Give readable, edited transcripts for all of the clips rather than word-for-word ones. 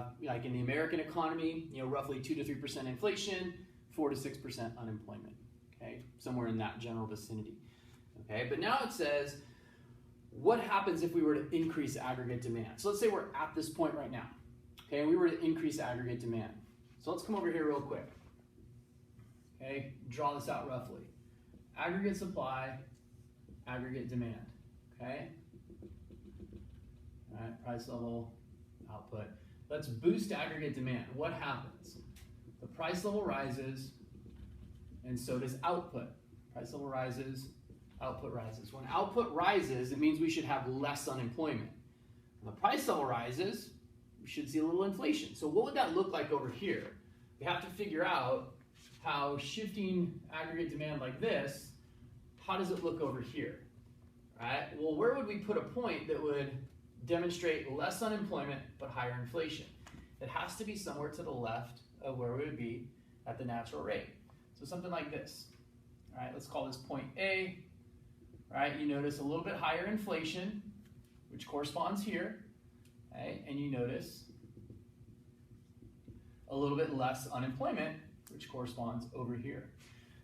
have, like in the American economy, roughly 2 to 3% inflation, 4 to 6% unemployment, okay? Somewhere in that general vicinity, okay? But now it says, what happens if we were to increase aggregate demand? So let's say we're at this point right now, okay? And we were to increase aggregate demand. So let's come over here real quick, okay? Draw this out roughly. Aggregate supply, aggregate demand, okay? All right, price level, output. Let's boost aggregate demand. What happens? The price level rises, and so does output. Price level rises, output rises. When output rises, it means we should have less unemployment. When the price level rises, we should see a little inflation. So what would that look like over here? We have to figure out how shifting aggregate demand like this, how does it look over here? Right? Well, where would we put a point that would demonstrate less unemployment but higher inflation? It has to be somewhere to the left of where we would be at the natural rate. So something like this. All right, let's call this point A. All right, you notice a little bit higher inflation, which corresponds here. Okay, and you notice a little bit less unemployment, which corresponds over here.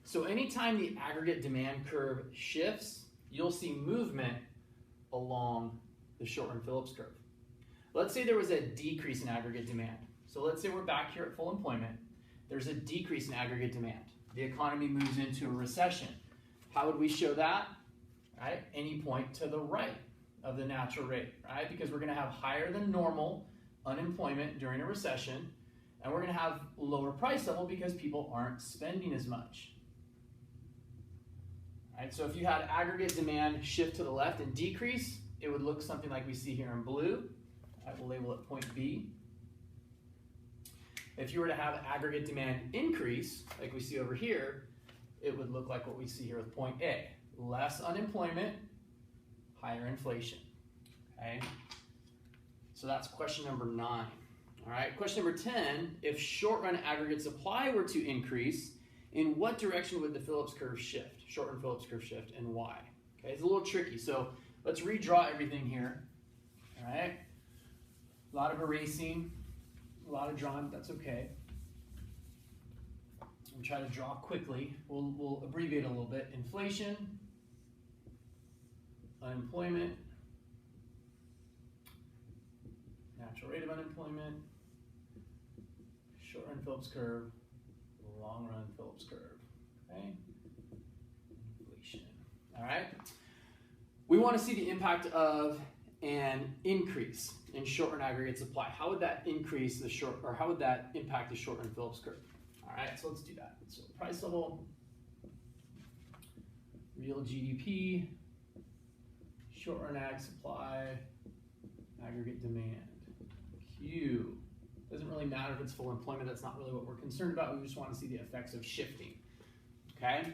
So anytime the aggregate demand curve shifts, you'll see movement along the short-run Phillips curve. Let's say there was a decrease in aggregate demand. So let's say we're back here at full employment. There's a decrease in aggregate demand. The economy moves into a recession. How would we show that? Right? Any point to the right of the natural rate, right? Because we're going to have higher than normal unemployment during a recession, and we're going to have lower price level because people aren't spending as much. Right, so if you had aggregate demand shift to the left and decrease, it would look something like we see here in blue. I will label it point B. If you were to have aggregate demand increase, like we see over here, it would look like what we see here with point A. Less unemployment, higher inflation. Okay? So that's question number 9. All right, question number 10, if short-run aggregate supply were to increase, in what direction would the Phillips curve shift? Short-run Phillips curve shift, and why? Okay, it's a little tricky, so let's redraw everything here. All right, a lot of erasing, a lot of drawing, that's okay. We'll try to draw quickly. We'll abbreviate a little bit. Inflation, unemployment, natural rate of unemployment, short-run Phillips curve, long-run Phillips curve. Okay, inflation. All right. We want to see the impact of an increase in short-run aggregate supply. How would that increase the how would that impact the short-run Phillips curve? All right, so let's do that. So price level, real GDP, short-run ag supply, aggregate demand. Q. Doesn't really matter if it's full employment. That's not really what we're concerned about. We just want to see the effects of shifting. Okay?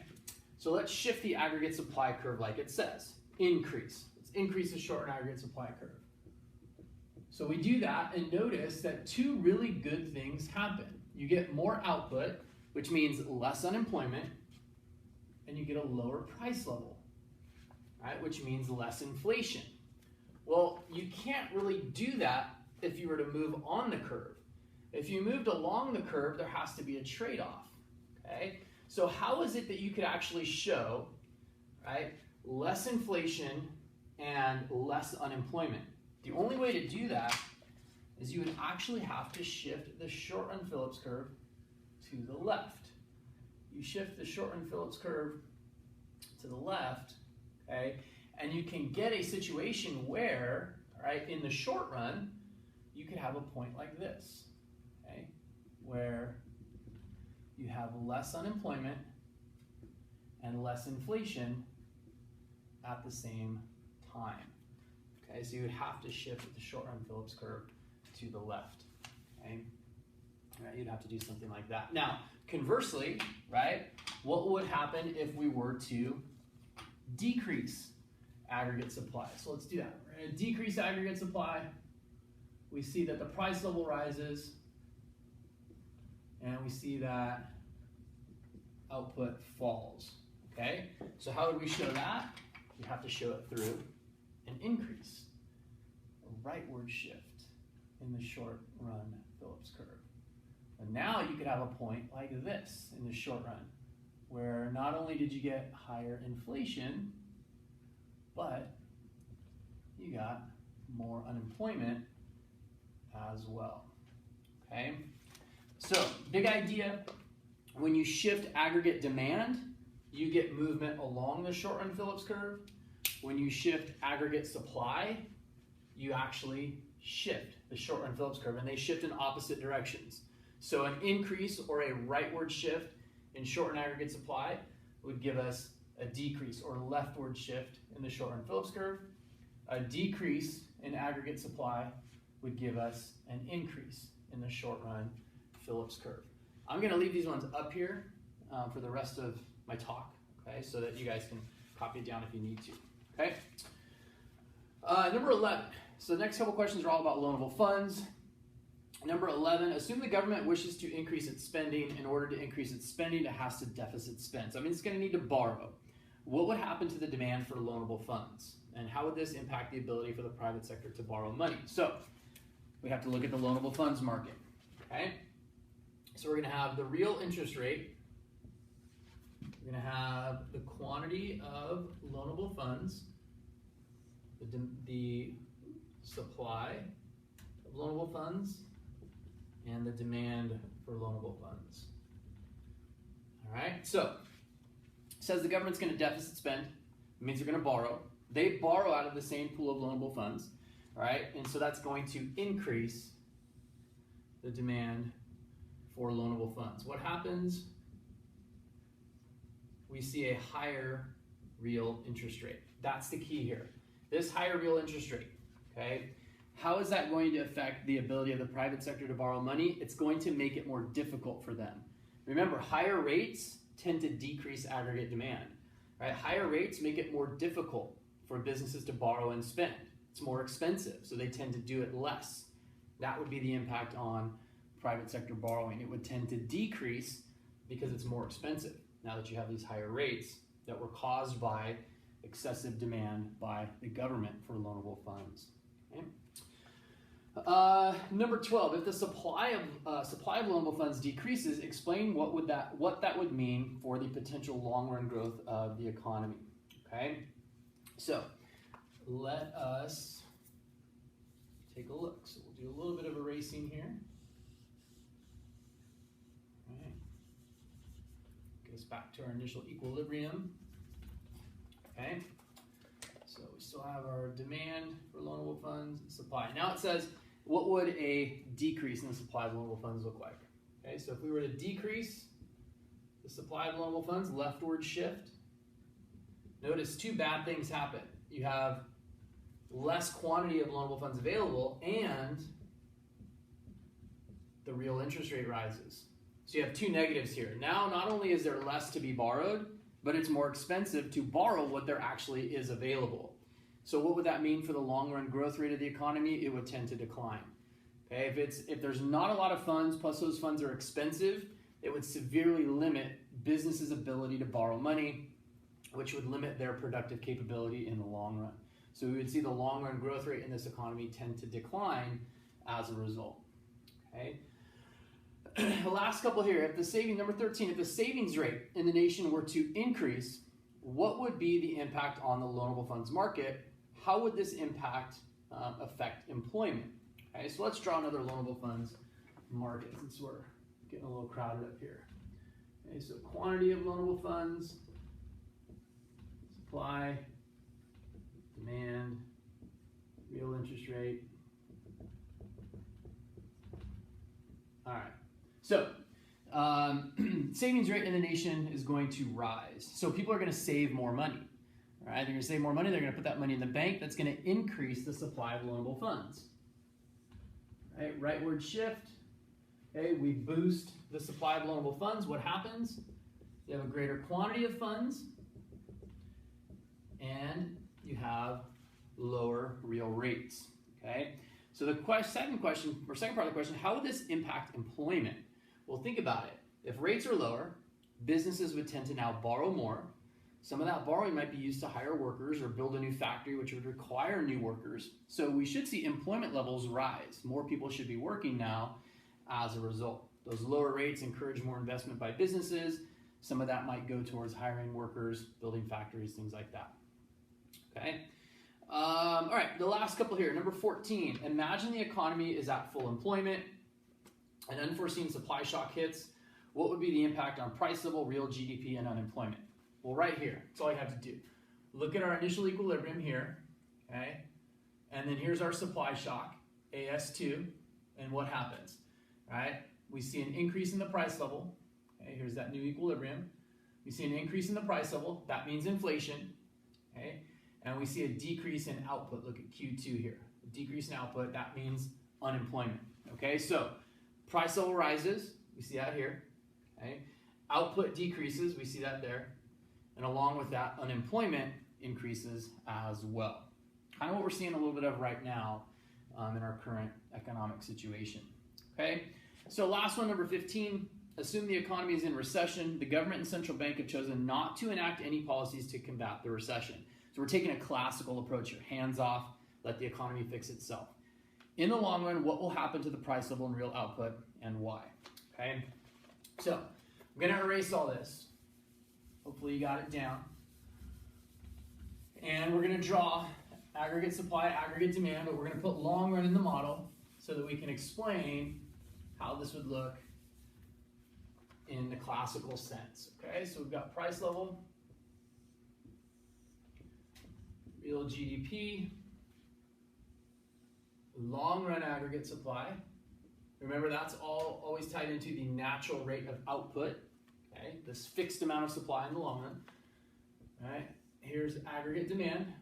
So let's shift the aggregate supply curve like it says. Increase. Let's increase the short-run aggregate supply curve. So we do that and notice that 2 really good things happen. You get more output, which means less unemployment, and you get a lower price level, right? Which means less inflation. Well, you can't really do that if you were to move on the curve. If you moved along the curve, there has to be a trade-off, okay? So how is it that you could actually show, right, less inflation and less unemployment? The only way to do that is you would actually have to shift the short-run Phillips curve to the left. You shift the short-run Phillips curve to the left, okay, and you can get a situation where, right, in the short run, you could have a point like this, okay, where you have less unemployment and less inflation at the same time. Okay, so you would have to shift the short-run Phillips curve to the left. Okay, right, you'd have to do something like that. Now, conversely, right, what would happen if we were to decrease aggregate supply? So let's do that. We're going to decrease aggregate supply. We see that the price level rises, and we see that output falls. Okay, so how would we show that? We have to show it through an increase, a rightward shift, in the short run Phillips curve. And now you could have a point like this in the short run, where not only did you get higher inflation, but you got more unemployment as well. Okay? So, big idea, when you shift aggregate demand, you get movement along the short run Phillips curve. When you shift aggregate supply, you actually shift the short run Phillips curve, and they shift in opposite directions. So an increase or a rightward shift in short run aggregate supply would give us a decrease or leftward shift in the short run Phillips curve. A decrease in aggregate supply would give us an increase in the short run Phillips curve. I'm going to leave these ones up here for the rest of my talk, okay, so that you guys can copy it down if you need to. Okay. Number 11. So the next couple questions are all about loanable funds. Number 11, assume the government wishes to increase its spending. In order to increase its spending, it has to deficit spend. So, I mean, it's going to need to borrow. What would happen to the demand for loanable funds? And how would this impact the ability for the private sector to borrow money? So we have to look at the loanable funds market. Okay. So we're going to have the real interest rate. We're going to have the quantity of loanable funds, the supply of loanable funds, and the demand for loanable funds. All right, so it says the government's going to deficit spend. It means they're going to borrow. They borrow out of the same pool of loanable funds. All right, and so that's going to increase the demand for loanable funds. What happens? We see a higher real interest rate. That's the key here. This higher real interest rate, okay? How is that going to affect the ability of the private sector to borrow money? It's going to make it more difficult for them. Remember, higher rates tend to decrease aggregate demand, right? Higher rates make it more difficult for businesses to borrow and spend. It's more expensive, so they tend to do it less. That would be the impact on private sector borrowing. It would tend to decrease because it's more expensive now that you have these higher rates that were caused by excessive demand by the government for loanable funds. Okay? Number 12, if the supply of loanable funds decreases, explain what that would mean for the potential long-run growth of the economy. Okay, so let us take a look. So we'll do a little bit of erasing here. All right, get us back to our initial equilibrium. Okay, so we still have our demand for loanable funds and supply. Now it says, what would a decrease in the supply of loanable funds look like? Okay, so if we were to decrease the supply of loanable funds, leftward shift, notice two bad things happen. You have less quantity of loanable funds available and the real interest rate rises. So you have two negatives here. Now, not only is there less to be borrowed, but it's more expensive to borrow what there actually is available. So what would that mean for the long-run growth rate of the economy? It would tend to decline. Okay, if there's not a lot of funds, plus those funds are expensive, it would severely limit businesses' ability to borrow money, which would limit their productive capability in the long run. So we would see the long-run growth rate in this economy tend to decline as a result. Okay. The last couple here, number 13, if the savings rate in the nation were to increase, what would be the impact on the loanable funds market? How would this impact affect employment? Okay, so let's draw another loanable funds market since we're getting a little crowded up here. Okay, so quantity of loanable funds, supply, demand, real interest rate. All right, so savings rate in the nation is going to rise. So people are going to save more money. All right, they're going to save more money. They're going to put that money in the bank. That's going to increase the supply of loanable funds. All right, rightward shift. Okay, we boost the supply of loanable funds. What happens? You have a greater quantity of funds, and you have lower real rates. Okay, so the second part of the question: how would this impact employment? Well, think about it. If rates are lower, businesses would tend to now borrow more. Some of that borrowing might be used to hire workers or build a new factory, which would require new workers. So we should see employment levels rise. More people should be working now as a result. Those lower rates encourage more investment by businesses. Some of that might go towards hiring workers, building factories, things like that. Okay. All right, the last couple here. Number 14, imagine the economy is at full employment. An unforeseen supply shock hits. What would be the impact on price level, real GDP, and unemployment? Well, right here, that's all you have to do. Look at our initial equilibrium here, okay? And then here's our supply shock, AS2, and what happens, right? We see an increase in the price level. Okay, here's that new equilibrium. We see an increase in the price level. That means inflation, okay? And we see a decrease in output. Look at Q2 here. A decrease in output, that means unemployment, okay? So price level rises. We see that here, okay? Output decreases. We see that there. And along with that, unemployment increases as well. Kind of what we're seeing a little bit of right now in our current economic situation. Okay, so last one, number 15, assume the economy is in recession. The government and central bank have chosen not to enact any policies to combat the recession. So we're taking a classical approach here, hands off, let the economy fix itself. In the long run, what will happen to the price level and real output and why? Okay, so I'm going to erase all this. Hopefully you got it down. And we're going to draw aggregate supply, aggregate demand, but we're going to put long run in the model so that we can explain how this would look in the classical sense. Okay, so we've got price level, real GDP, long run aggregate supply. Remember, that's all always tied into the natural rate of output. Okay, this fixed amount of supply in the long run. All right, here's aggregate demand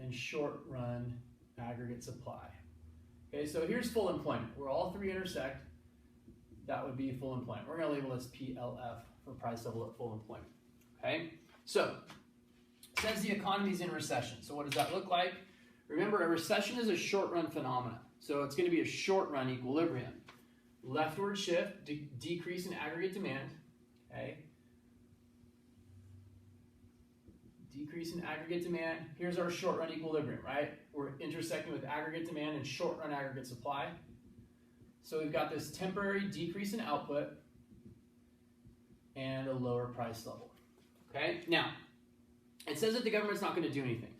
and short run aggregate supply. Okay, so here's full employment. Where all three intersect, that would be full employment. We're going to label this PLF for price level at full employment. Okay, so it says the economy is in recession. So what does that look like? Remember, a recession is a short run phenomenon. So it's going to be a short run equilibrium. Leftward shift, decrease in aggregate demand, okay? Decrease in aggregate demand. Here's our short run equilibrium, right? We're intersecting with aggregate demand and short run aggregate supply. So we've got this temporary decrease in output and a lower price level, okay? Now, it says that the government's not going to do anything.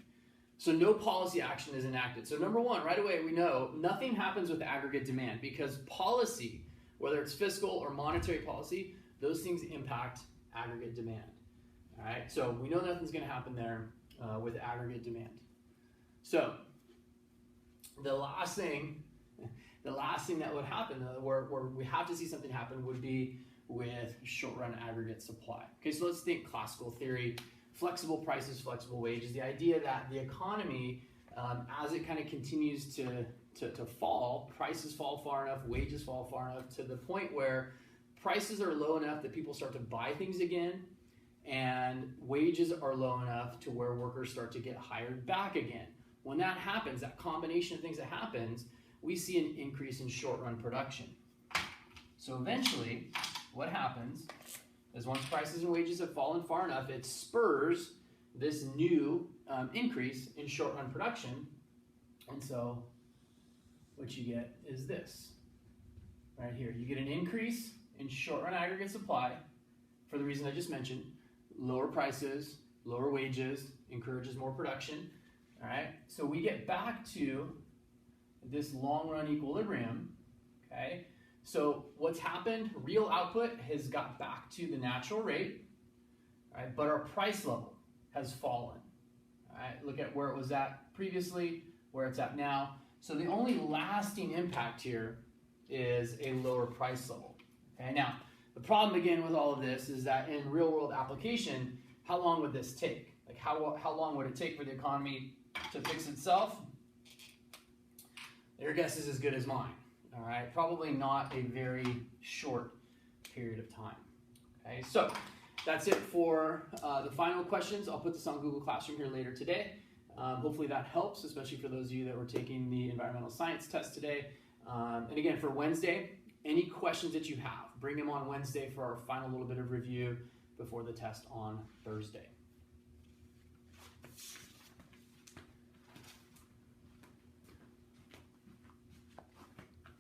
So no policy action is enacted. So number one, right away we know nothing happens with aggregate demand because policy, whether it's fiscal or monetary policy, those things impact aggregate demand. All right, so we know nothing's going to happen there with aggregate demand. So the last thing that would happen, where we have to see something happen, would be with short-run aggregate supply. Okay, so let's think classical theory. Flexible prices, flexible wages, the idea that the economy, as it kind of continues to fall, prices fall far enough, wages fall far enough to the point where prices are low enough that people start to buy things again, and wages are low enough to where workers start to get hired back again. When that happens, that combination of things that happens, we see an increase in short-run production. So eventually, what happens is once prices and wages have fallen far enough, it spurs this new increase in short-run production. And so what you get is this right here. You get an increase in short-run aggregate supply for the reason I just mentioned. Lower prices, lower wages, encourages more production. All right, so we get back to this long-run equilibrium, okay? So what's happened, real output has got back to the natural rate, right? But our price level has fallen. All right, look at where it was at previously, where it's at now. So the only lasting impact here is a lower price level. Okay, now the problem again with all of this is that in real world application, how long would this take? Like how long would it take for the economy to fix itself? Your guess is as good as mine. All right, probably not a very short period of time. Okay, so that's it for the final questions. I'll put this on Google Classroom here later today. Hopefully that helps, especially for those of you that were taking the environmental science test today. And again, for Wednesday, any questions that you have, bring them on Wednesday for our final little bit of review. before the test on Thursday.